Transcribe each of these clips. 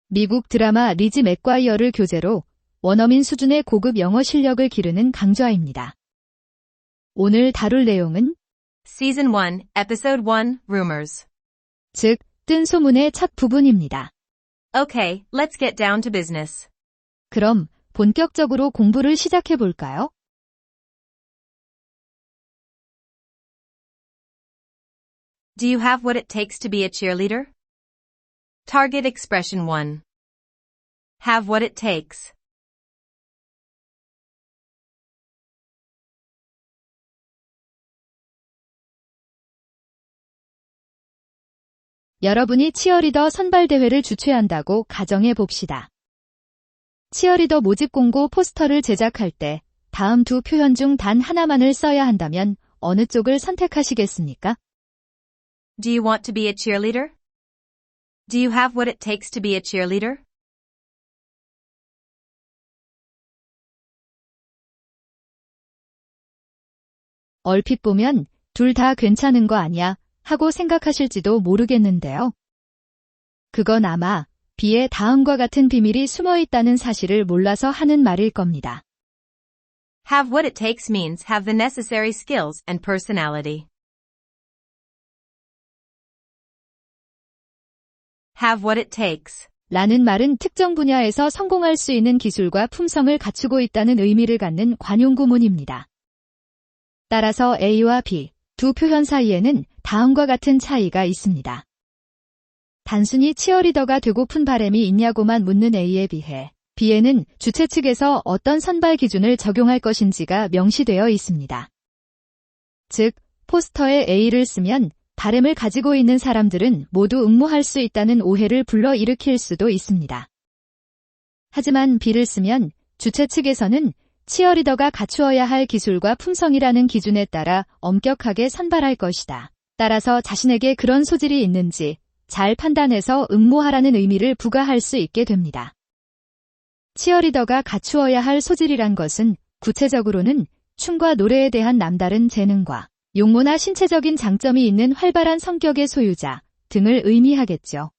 미국 드라마 리지 맥과이어를 교재로 원어민 수준의 고급 영어 실력을 기르는 강좌입니다. 오늘 다룰 내용은 Season 1, Episode 1, Rumors. 즉, 뜬 소문의 첫 부분입니다. Okay, let's get down to business. 그럼 본격적으로 공부를 시작해 볼까요? Do you have what it takes to be a cheerleader? Target expression 1. Have what it takes. 여러분이 치어리더 선발대회를 주최한다고 가정해 봅시다. 치어리더 모집 공고 포스터를 제작할 때 다음 두 표현 중 단 하나만을 써야 한다면 어느 쪽을 선택하시겠습니까? Do you want to be a cheerleader? Do you have what it takes to be a cheerleader? 얼핏 보면 둘 다 괜찮은 거 아니야 하고 생각하실지도 모르겠는데요. 그건 아마 B의 다음과 같은 비밀이 숨어 있다는 사실을 몰라서 하는 말일 겁니다. Have what it takes means have the necessary skills and personality. Have what it takes. 라는 말은 특정 분야에서 성공할 수 있는 기술과 품성을 갖추고 있다는 의미를 갖는 관용구문입니다. 따라서 A와 B, 두 표현 사이에는 다음과 같은 차이가 있습니다. 단순히 치어리더가 되고픈 바람이 있냐고만 묻는 A에 비해 B에는 주최 측에서 어떤 선발 기준을 적용할 것인지가 명시되어 있습니다. 즉, 포스터에 A를 쓰면 바램을 가지고 있는 사람들은 모두 응모할 수 있다는 오해를 불러일으킬 수도 있습니다. 하지만 B를 쓰면 주최 측에서는 치어리더가 갖추어야 할 기술과 품성이라는 기준에 따라 엄격하게 선발할 것이다. 따라서 자신에게 그런 소질이 있는지 잘 판단해서 응모하라는 의미를 부과할 수 있게 됩니다. 치어리더가 갖추어야 할 소질이란 것은 구체적으로는 춤과 노래에 대한 남다른 재능과 용모나 신체적인 장점이 있는 활발한 성격의 소유자 등을 의미하겠죠.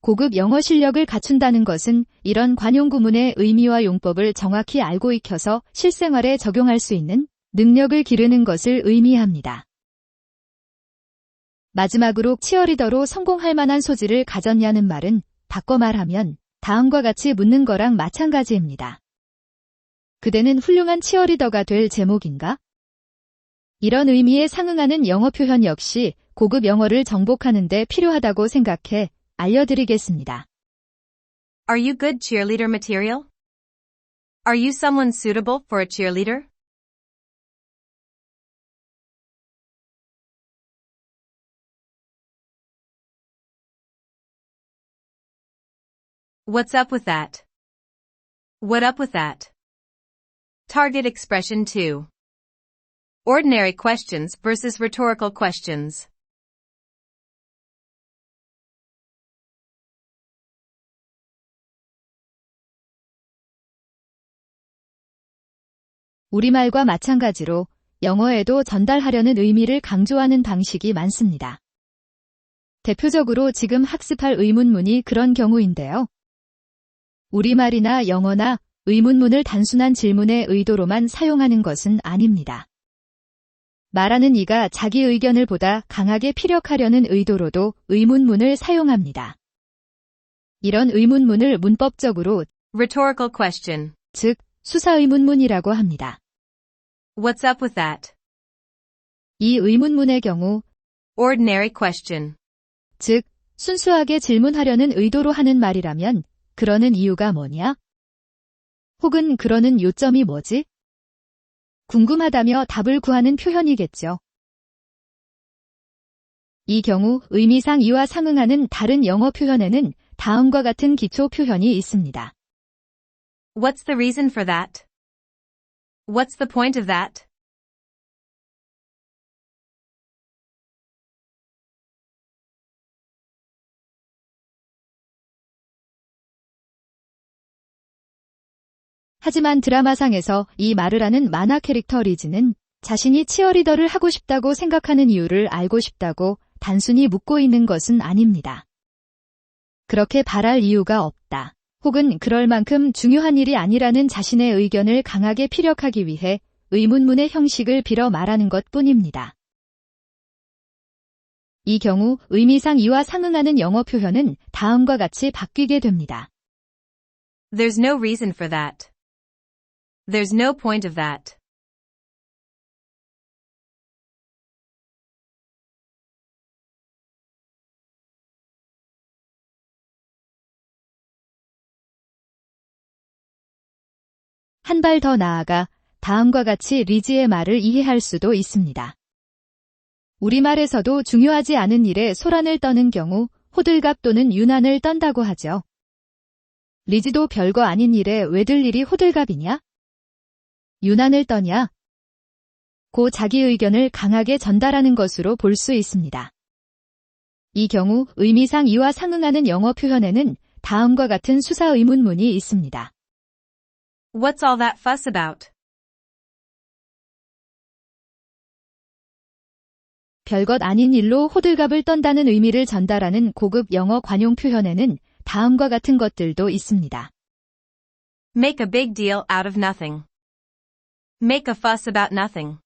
고급 영어 실력을 갖춘다는 것은 이런 관용구문의 의미와 용법을 정확히 알고 익혀서 실생활에 적용할 수 있는 능력을 기르는 것을 의미합니다. 마지막으로 치어리더로 성공할 만한 소질을 가졌냐는 말은 바꿔 말하면 다음과 같이 묻는 거랑 마찬가지입니다. 그대는 훌륭한 치어리더가 될 제목인가? 이런 의미에 상응하는 영어 표현 역시 고급 영어를 정복하는 데 필요하다고 생각해 알려드리겠습니다. Are you good cheerleader material? Are you someone suitable for a cheerleader? What's up with that? What up with that? Target expression 2. Ordinary questions versus rhetorical questions. 우리말과 마찬가지로 영어에도 전달하려는 의미를 강조하는 방식이 많습니다. 대표적으로 지금 학습할 의문문이 그런 경우인데요. 우리말이나 영어나 의문문을 단순한 질문의 의도로만 사용하는 것은 아닙니다. 말하는 이가 자기 의견을 보다 강하게 피력하려는 의도로도 의문문을 사용합니다. 이런 의문문을 문법적으로 Rhetorical question. 즉, 수사의문문이라고 합니다. What's up with that? 이 의문문의 경우 Ordinary question. 즉, 순수하게 질문하려는 의도로 하는 말이라면 그러는 이유가 뭐냐? 혹은 그러는 요점이 뭐지? 궁금하다며 답을 구하는 표현이겠죠. 이 경우 의미상 이와 상응하는 다른 영어 표현에는 다음과 같은 기초 표현이 있습니다. What's the reason for that? What's the point of that? 하지만 드라마상에서 이 말을 하는 만화 캐릭터 리즈는 자신이 치어리더를 하고 싶다고 생각하는 이유를 알고 싶다고 단순히 묻고 있는 것은 아닙니다. 그렇게 바랄 이유가 없다. 혹은 그럴 만큼 중요한 일이 아니라는 자신의 의견을 강하게 피력하기 위해 의문문의 형식을 빌어 말하는 것뿐입니다. 이 경우 의미상 이와 상응하는 영어 표현은 다음과 같이 바뀌게 됩니다. There's no reason for that. There's no point of that. 한 발 더 나아가 다음과 같이 리지의 말을 이해할 수도 있습니다. 우리말에서도 중요하지 않은 일에 소란을 떠는 경우 호들갑 또는 유난을 떤다고 하죠. 리지도 별거 아닌 일에 왜들 일이 호들갑이냐? 유난을 떠냐? 고 자기 의견을 강하게 전달하는 것으로 볼 수 있습니다. 이 경우 의미상 이와 상응하는 영어 표현에는 다음과 같은 수사 의문문이 있습니다. What's all that fuss about? 별것 아닌 일로 호들갑을 떤다는 의미를 전달하는 고급 영어 관용 표현에는 다음과 같은 것들도 있습니다. Make a big deal out of nothing. Make a fuss about nothing.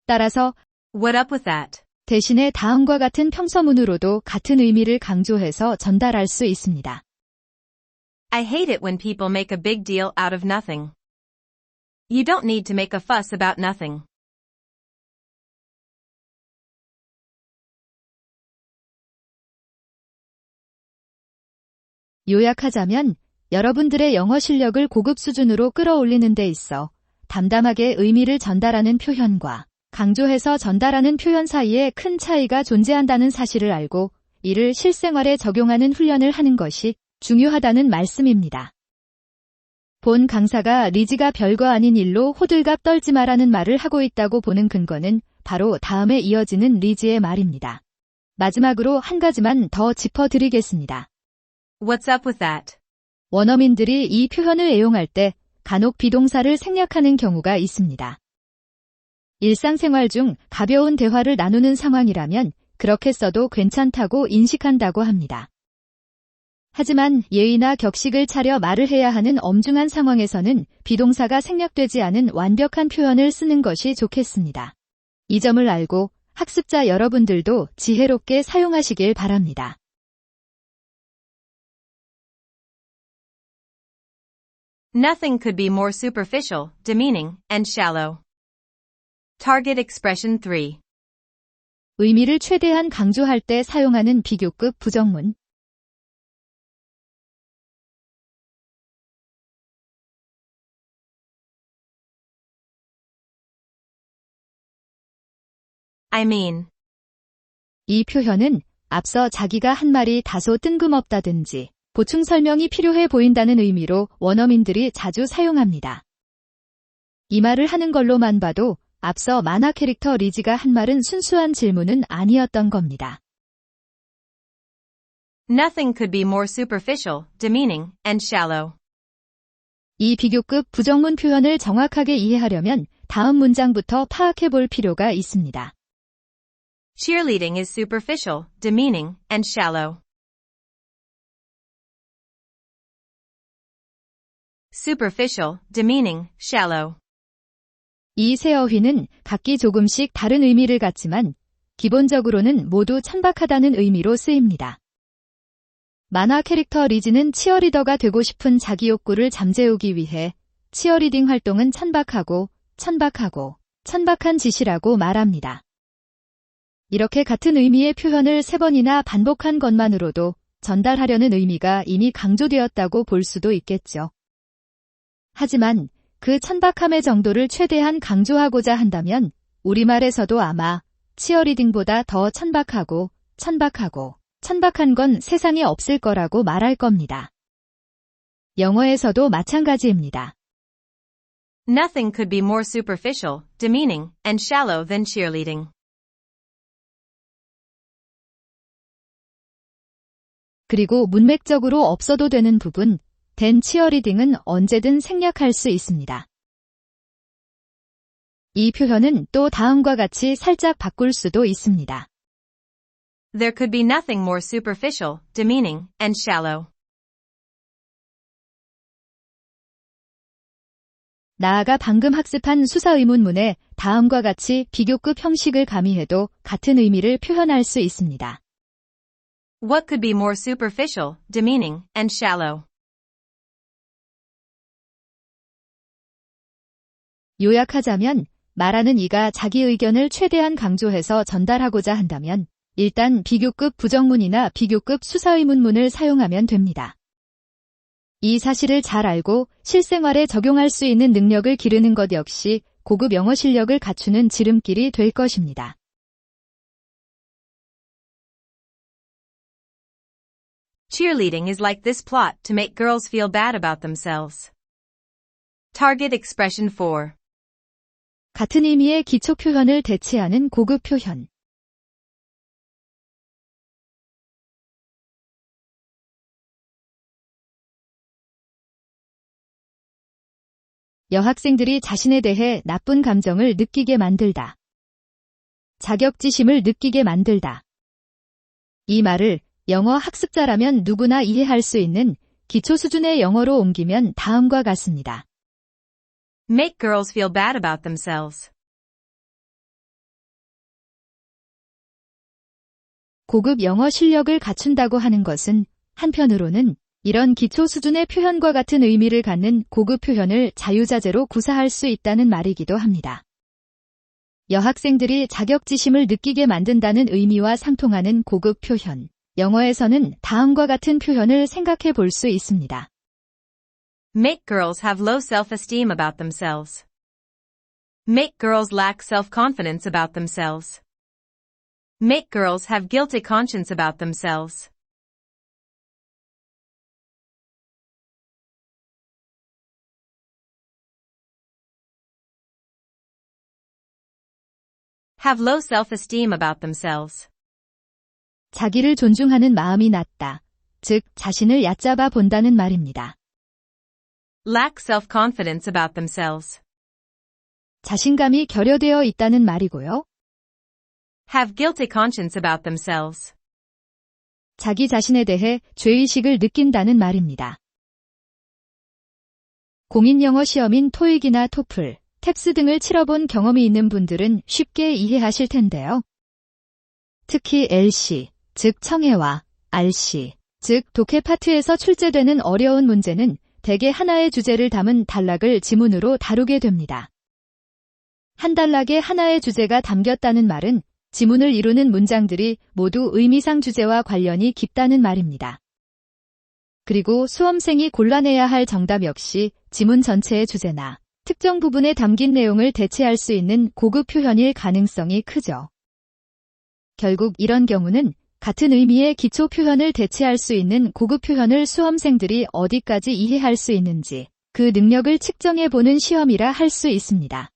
따라서 What up with that? 대신에 다음과 같은 평서문으로도 같은 의미를 강조해서 전달할 수 있습니다. I hate it when people make a big deal out of nothing. You don't need to make a fuss about nothing. 요약하자면 여러분들의 영어 실력을 고급 수준으로 끌어올리는 데 있어 담담하게 의미를 전달하는 표현과 강조해서 전달하는 표현 사이에 큰 차이가 존재한다는 사실을 알고 이를 실생활에 적용하는 훈련을 하는 것이 중요하다는 말씀입니다. 본 강사가 리지가 별거 아닌 일로 호들갑 떨지 마라는 말을 하고 있다고 보는 근거는 바로 다음에 이어지는 리지의 말입니다. 마지막으로 한 가지만 더 짚어드리겠습니다. What's up with that? 원어민들이 이 표현을 애용할 때 간혹 비동사를 생략하는 경우가 있습니다. 일상생활 중 가벼운 대화를 나누는 상황이라면 그렇게 써도 괜찮다고 인식한다고 합니다. 하지만 예의나 격식을 차려 말을 해야 하는 엄중한 상황에서는 비동사가 생략되지 않은 완벽한 표현을 쓰는 것이 좋겠습니다. 이 점을 알고 학습자 여러분들도 지혜롭게 사용하시길 바랍니다. Nothing could be more superficial, demeaning, and shallow. Target expression 3. 의미를 최대한 강조할 때 사용하는 비교급 부정문. I mean. 이 표현은 앞서 자기가 한 말이 다소 뜬금없다든지 보충 설명이 필요해 보인다는 의미로 원어민들이 자주 사용합니다. 이 말을 하는 걸로만 봐도 앞서 만화 캐릭터 리지가 한 말은 순수한 질문은 아니었던 겁니다. Nothing could be more superficial, demeaning, and shallow. 이 비교급 부정문 표현을 정확하게 이해하려면 다음 문장부터 파악해 볼 필요가 있습니다. Cheerleading is superficial, demeaning, and shallow. Superficial, demeaning, shallow. 이 세 어휘는 각기 조금씩 다른 의미를 갖지만 기본적으로는 모두 천박하다는 의미로 쓰입니다. 만화 캐릭터 리지는 치어리더가 되고 싶은 자기 욕구를 잠재우기 위해 치어리딩 활동은 천박한 짓이라고 말합니다. 이렇게 같은 의미의 표현을 3번이나 반복한 것만으로도 전달하려는 의미가 이미 강조되었다고 볼 수도 있겠죠. 하지만 그 천박함의 정도를 최대한 강조하고자 한다면 우리말에서도 아마 치어리딩보다 더 천박한 건 세상에 없을 거라고 말할 겁니다. 영어에서도 마찬가지입니다. Nothing could be more superficial, demeaning, and shallow than cheerleading. 그리고 문맥적으로 없어도 되는 부분, 댄 치어리딩은 언제든 생략할 수 있습니다. 이 표현은 또 다음과 같이 살짝 바꿀 수도 있습니다. There could be nothing more superficial, demeaning, and shallow. 나아가 방금 학습한 수사 의문문에 다음과 같이 비교급 형식을 가미해도 같은 의미를 표현할 수 있습니다. What could be more superficial, demeaning, and shallow? 요약하자면 말하는 이가 자기 의견을 최대한 강조해서 전달하고자 한다면 일단 비교급 부정문이나 비교급 수사 의문문을 사용하면 됩니다. 이 사실을 잘 알고 실생활에 적용할 수 있는 능력을 기르는 것 역시 고급 영어 실력을 갖추는 지름길이 될 것입니다. Cheerleading is like this plot to make girls feel bad about themselves. Target expression 4. 같은 의미의 기초 표현을 대체하는 고급 표현. 여학생들이 자신에 대해 나쁜 감정을 느끼게 만들다. 자격지심을 느끼게 만들다. 이 말을 영어 학습자라면 누구나 이해할 수 있는 기초 수준의 영어로 옮기면 다음과 같습니다. Make girls feel bad about themselves. 고급 영어 실력을 갖춘다고 하는 것은 한편으로는 이런 기초 수준의 표현과 같은 의미를 갖는 고급 표현을 자유자재로 구사할 수 있다는 말이기도 합니다. 여학생들이 자격지심을 느끼게 만든다는 의미와 상통하는 고급 표현. 영어에서는 다음과 같은 표현을 생각해 볼 수 있습니다. Make girls have low self-esteem about themselves. Make girls lack self-confidence about themselves. Make girls have guilty conscience about themselves. Have low self-esteem about themselves. 자기를 존중하는 마음이 낮다. 즉, 자신을 얕잡아 본다는 말입니다. Lack self-confidence about themselves. 자신감이 결여되어 있다는 말이고요. Have guilty conscience about themselves. 자기 자신에 대해 죄의식을 느낀다는 말입니다. 공인영어 시험인 토익이나 토플, 탭스 등을 치러본 경험이 있는 분들은 쉽게 이해하실 텐데요. 특히 LC, 즉 청해와 RC, 즉 독해 파트에서 출제되는 어려운 문제는 대개 하나의 주제를 담은 단락을 지문으로 다루게 됩니다. 한 단락에 하나의 주제가 담겼다는 말은 지문을 이루는 문장들이 모두 의미상 주제와 관련이 깊다는 말입니다. 그리고 수험생이 골라내야 할 정답 역시 지문 전체의 주제나 특정 부분에 담긴 내용을 대체할 수 있는 고급 표현일 가능성이 크죠. 결국 이런 경우는 같은 의미의 기초 표현을 대체할 수 있는 고급 표현을 수험생들이 어디까지 이해할 수 있는지 그 능력을 측정해보는 시험이라 할 수 있습니다.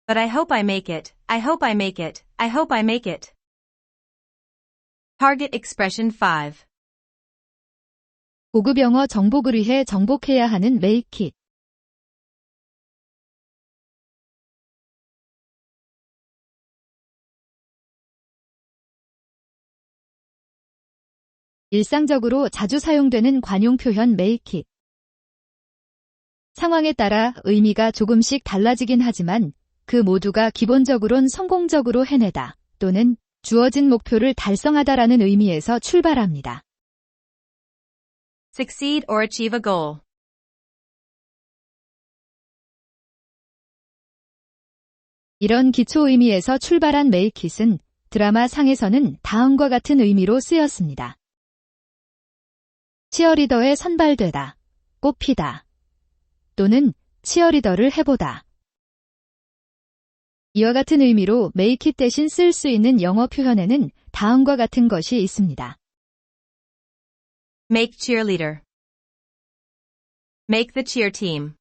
But I hope I make it. I hope I make it. I hope I make it. Target expression 5. 고급 영어 정복을 위해 정복해야 하는 make it. 일상적으로 자주 사용되는 관용 표현 make it. 상황에 따라 의미가 조금씩 달라지긴 하지만 그 모두가 기본적으론 성공적으로 해내다 또는 주어진 목표를 달성하다라는 의미에서 출발합니다. Succeed or achieve a goal. 이런 기초 의미에서 출발한 make it은 드라마 상에서는 다음과 같은 의미로 쓰였습니다. 치어리더에 선발되다, 꼽히다, 또는 치어리더를 해보다. 이와 같은 의미로 make it 대신 쓸 수 있는 영어 표현에는 다음과 같은 것이 있습니다. Make cheerleader. Make the cheer team.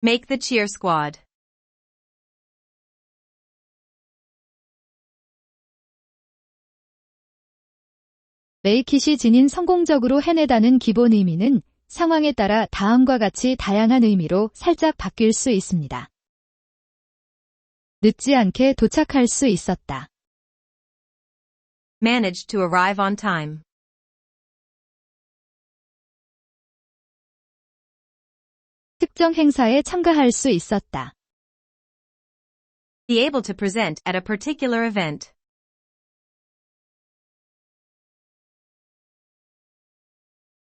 Make the cheer squad. 메이킷이 지닌 성공적으로 해내다는 기본 의미는 상황에 따라 다음과 같이 다양한 의미로 살짝 바뀔 수 있습니다. 늦지 않게 도착할 수 있었다. Managed to arrive on time. 특정 행사에 참가할 수 있었다. Be able to present at a particular event.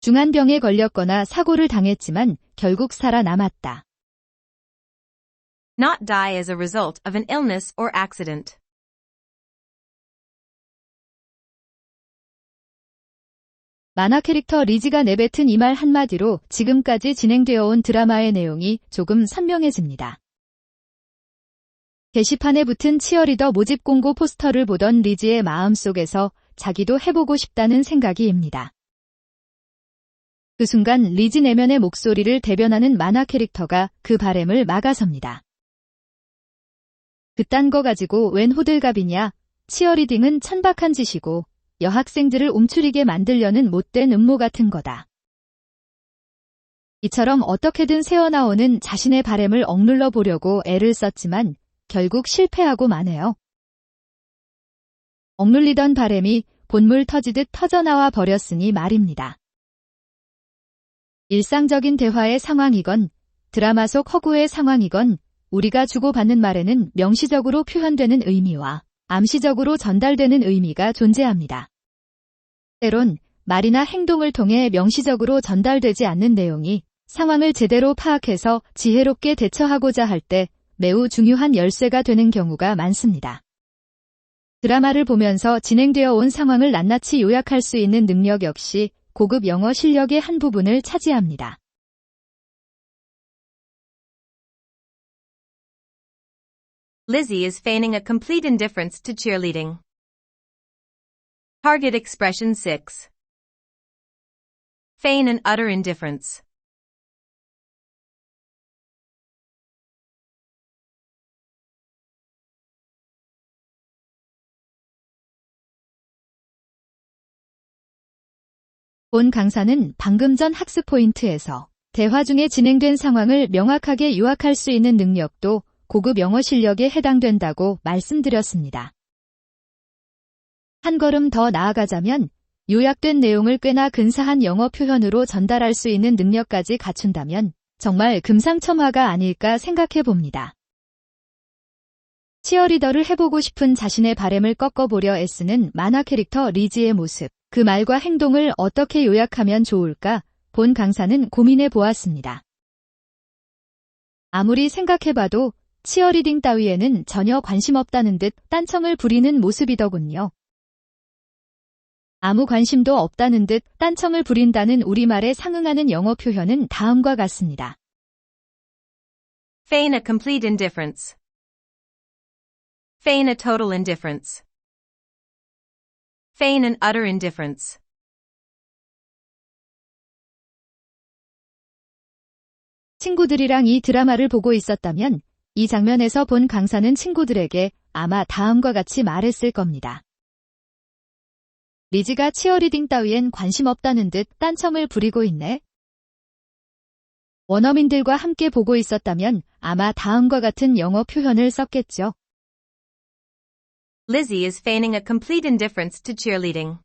중환병에 걸렸거나 사고를 당했지만 결국 살아남았다. Not die as a result of an illness or accident. 만화 캐릭터 리지가 내뱉은 이 말 한마디로 지금까지 진행되어 온 드라마의 내용이 조금 선명해집니다. 게시판에 붙은 치어리더 모집 공고 포스터를 보던 리지의 마음속에서 자기도 해보고 싶다는 생각이입니다. 그 순간 리지 내면의 목소리를 대변하는 만화 캐릭터가 그 바램을 막아섭니다. 그딴 거 가지고 웬 호들갑이냐, 치어리딩은 천박한 짓이고 여학생들을 움츠리게 만들려는 못된 음모 같은 거다. 이처럼 어떻게든 새어나오는 자신의 바램을 억눌러 보려고 애를 썼지만 결국 실패하고 마네요. 억눌리던 바램이 본물 터지듯 터져나와 버렸으니 말입니다. 일상적인 대화의 상황이건 드라마 속 허구의 상황이건 우리가 주고받는 말에는 명시적으로 표현되는 의미와 암시적으로 전달되는 의미가 존재합니다. 때론 말이나 행동을 통해 명시적으로 전달되지 않는 내용이 상황을 제대로 파악해서 지혜롭게 대처하고자 할 때 매우 중요한 열쇠가 되는 경우가 많습니다. 드라마를 보면서 진행되어 온 상황을 낱낱이 요약할 수 있는 능력 역시 고급 영어 실력의 한 부분을 차지합니다. Lizzie is feigning a complete indifference to cheerleading. Target expression 6. Feign an utter indifference. 본 강사는 방금 전 학습 포인트에서 대화 중에 진행된 상황을 명확하게 요약할 수 있는 능력도 고급 영어 실력에 해당된다고 말씀드렸습니다. 한 걸음 더 나아가자면 요약된 내용을 꽤나 근사한 영어 표현으로 전달할 수 있는 능력까지 갖춘다면 정말 금상첨화가 아닐까 생각해 봅니다. 치어리더를 해보고 싶은 자신의 바램을 꺾어보려 애쓰는 만화 캐릭터 리지의 모습, 그 말과 행동을 어떻게 요약하면 좋을까 본 강사는 고민해 보았습니다. 아무리 생각해봐도 치어리딩 따위에는 전혀 관심 없다는 듯 딴청을 부리는 모습이더군요. 아무 관심도 없다는 듯 딴청을 부린다는 우리말에 상응하는 영어 표현은 다음과 같습니다. Feign a complete indifference. Feign a total indifference. Feign an utter indifference. 친구들이랑 이 드라마를 보고 있었다면 이 장면에서 본 강사는 친구들에게 아마 다음과 같이 말했을 겁니다. 리지가 치어리딩 따위엔 관심 없다는 듯 딴청을 부리고 있네. 원어민들과 함께 보고 있었다면 아마 다음과 같은 영어 표현을 썼겠죠. Lizzie is feigning a complete indifference to cheerleading.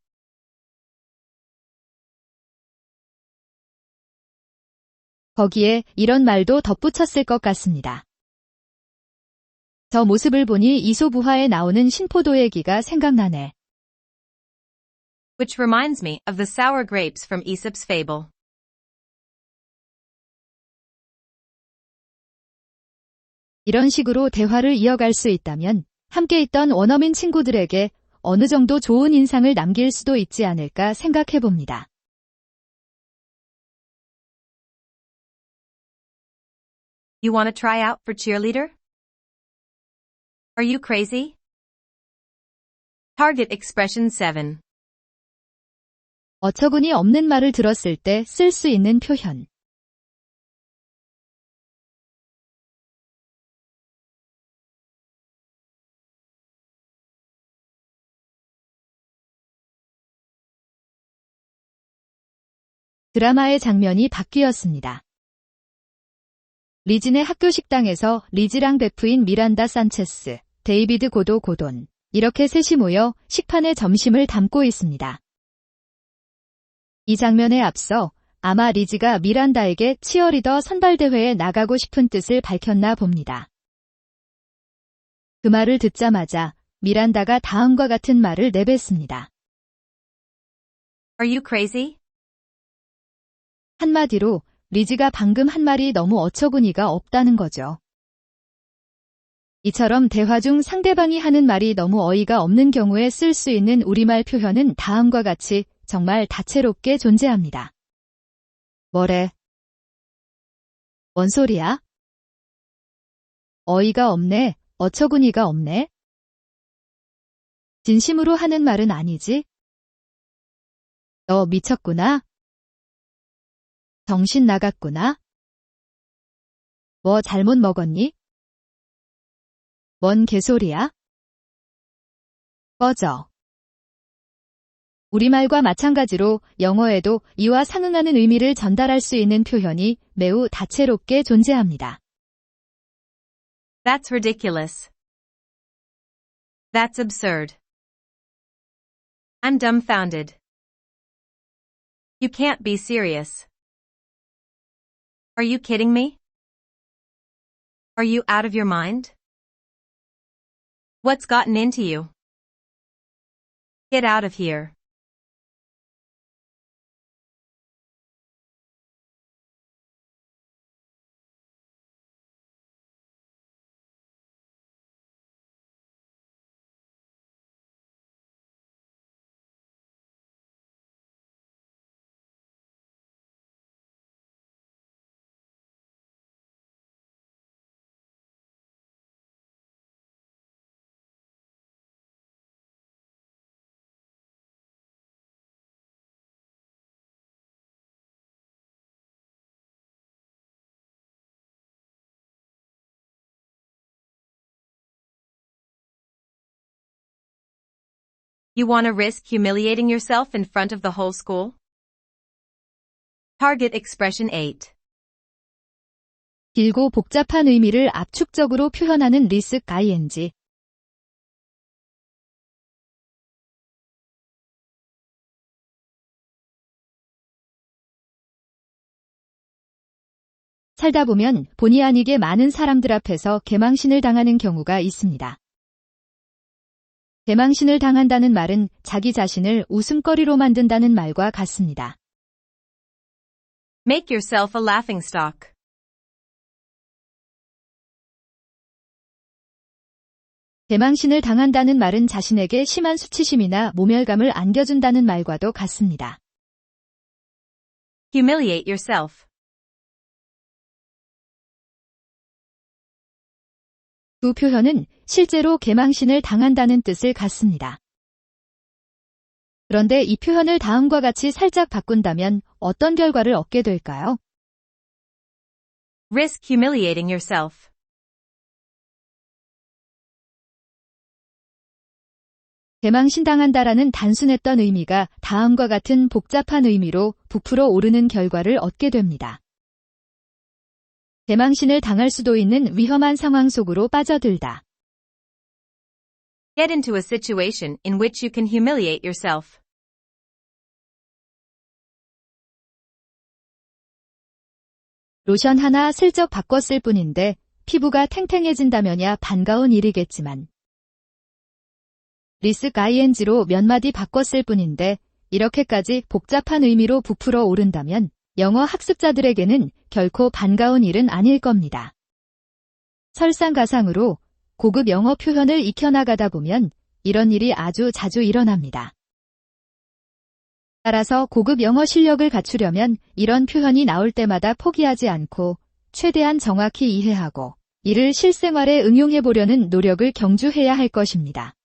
거기에 이런 말도 덧붙였을 것 같습니다. 저 모습을 보니 이소부화에 나오는 신포도 얘기가 생각나네. Which reminds me of the sour grapes from Aesop's fable. 이런 식으로 대화를 이어갈 수 있다면 함께 있던 원어민 친구들에게 어느 정도 좋은 인상을 남길 수도 있지 않을까 생각해 봅니다. You want to try out for cheerleader? Are you crazy? Target expression 7. 어처구니 없는 말을 들었을 때 쓸 수 있는 표현. 드라마의 장면이 바뀌었습니다. 리진의 학교 식당에서 리지랑 베프인 미란다 산체스, 데이비드 고돈, 이렇게 셋이 모여 식판에 점심을 담고 있습니다. 이 장면에 앞서 아마 리지가 미란다에게 치어리더 선발대회에 나가고 싶은 뜻을 밝혔나 봅니다. 그 말을 듣자마자 미란다가 다음과 같은 말을 내뱉습니다. Are you crazy? 한마디로 리지가 방금 한 말이 너무 어처구니가 없다는 거죠. 이처럼 대화 중 상대방이 하는 말이 너무 어이가 없는 경우에 쓸 수 있는 우리말 표현은 다음과 같이 정말 다채롭게 존재합니다. 뭐래? 뭔 소리야? 어이가 없네, 어처구니가 없네? 진심으로 하는 말은 아니지? 너 미쳤구나? 정신 나갔구나? 뭐 잘못 먹었니? 뭔 개소리야? 꺼져. 우리말과 마찬가지로 영어에도 이와 상응하는 의미를 전달할 수 있는 표현이 매우 다채롭게 존재합니다. That's ridiculous. That's absurd. I'm dumbfounded. You can't be serious. Are you kidding me? Are you out of your mind? What's gotten into you? Get out of here. You want to risk humiliating yourself in front of the whole school? Target expression 8. 길고 복잡한 의미를 압축적으로 표현하는 리스크 ing. 살다 보면 본의 아니게 많은 사람들 앞에서 개망신을 당하는 경우가 있습니다. 개망신을 당한다는 말은 자기 자신을 웃음거리로 만든다는 말과 같습니다. Make yourself a laughingstock. 개망신을 당한다는 말은 자신에게 심한 수치심이나 모멸감을 안겨준다는 말과도 같습니다. Humiliate yourself. 두 표현은 실제로 개망신을 당한다는 뜻을 갖습니다. 그런데 이 표현을 다음과 같이 살짝 바꾼다면 어떤 결과를 얻게 될까요? Risk humiliating yourself. 개망신 당한다라는 단순했던 의미가 다음과 같은 복잡한 의미로 부풀어 오르는 결과를 얻게 됩니다. 개망신을 당할 수도 있는 위험한 상황 속으로 빠져들다. Get into a situation in which you can humiliate yourself. 로션 하나 슬쩍 바꿨을 뿐인데 피부가 탱탱해진다면야 반가운 일이겠지만 리스크 ing로 몇 마디 바꿨을 뿐인데 이렇게까지 복잡한 의미로 부풀어 오른다면 영어 학습자들에게는 결코 반가운 일은 아닐 겁니다. 설상가상으로 고급 영어 표현을 익혀나가다 보면 이런 일이 아주 자주 일어납니다. 따라서 고급 영어 실력을 갖추려면 이런 표현이 나올 때마다 포기하지 않고 최대한 정확히 이해하고 이를 실생활에 응용해 보려는 노력을 경주해야 할 것입니다.